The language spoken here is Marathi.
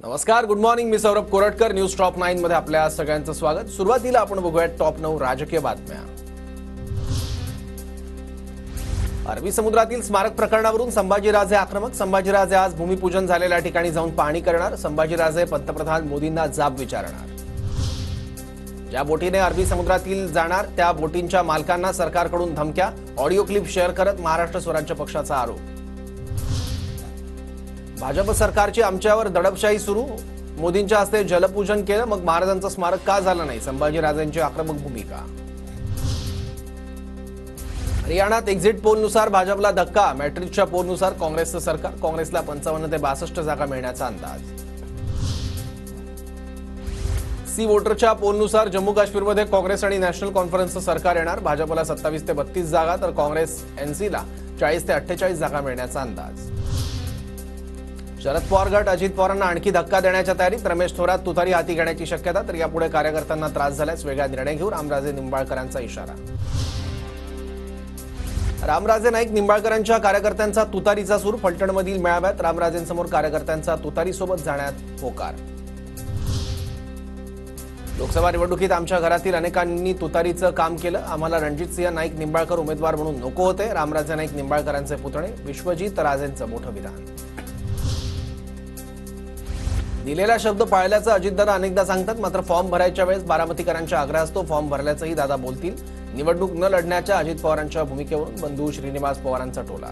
नमस्कार, गुड मॉर्निंग. मी सौरभ कोरटकर. न्यूज टॉप 9 मध्ये आपल्या सगळ्यांचं स्वागत. सुरुवातीला आपण बघूया टॉप 9 राजकीय बातम्या. अरबी समुद्रातील स्मारक प्रकरणावरून संभाजीराजे आक्रमक. संभाजीराजे आज भूमिपूजन झालेल्या ठिकाणी जाऊन पाहणी करणार. संभाजीराजे पंतप्रधान मोदींना जाब विचारणार. ज्या बोटीने अरबी समुद्रातील जाणार त्या बोटींच्या मालकांना सरकारकडून धमक्या. ऑडिओ क्लिप शेअर करत महाराष्ट्र स्वराज्य पक्षाचा आरोप. भाजप सरकारची आमच्यावर दडपशाही सुरू. मोदींच्या हस्ते जलपूजन केलं, मग महाराजांचं स्मारक का झालं नाही? संभाजीराजेंची आक्रमक भूमिका. हरियाणात एक्झिट पोलनुसार भाजपला धक्का. मॅट्रिकच्या पोलनुसार काँग्रेसचं सरकार. काँग्रेसला 55 ते 62 जागा मिळण्याचा अंदाज. सी वोटरच्या पोलनुसार जम्मू काश्मीरमध्ये काँग्रेस आणि नॅशनल कॉन्फरन्सचं सरकार येणार. भाजपला 27 ते 32 जागा तर काँग्रेस एनसीला 40 ते 48 जागा मिळण्याचा अंदाज. शरद पवार गट अजित पवारांना आणखी धक्का देण्याच्या तयारीत. रमेश थोरात तुतारी हाती घेण्याची शक्यता. तर यापुढे कार्यकर्त्यांना त्रास झाल्यास वेगळा निर्णय घेऊ. रामराजे निंबाळकरांचा इशारा. रामराजे नाईक निंबाळकरांच्या कार्यकर्त्यांचा तुतारीचा सूर. फलटणमधील मेळाव्यात रामराजेंसमोर कार्यकर्त्यांचा तुतारीसोबत जाण्यात होकार. लोकसभा निवडणुकीत आमच्या घरातील अनेकांनी तुतारीचं काम केलं. आम्हाला रणजितसिंह नाईक निंबाळकर उमेदवार म्हणून नको होते. रामराजे नाईक निंबाळकरांचे पुतणे. विश्वजित राजेंचं मोठं विधान. दिलेला शब्द पाळल्याचं अजितदादा अनेकदा सांगतात, मात्र फॉर्म भरायच्या वेळेस बारामतीकरांच्या आग्रहास्तव फॉर्म भरल्याचंही दादा बोलतील. निवडणूक न लढण्याच्या अजित पवारांच्या भूमिकेवरून बंधू श्रीनिवास पवारांचा टोला.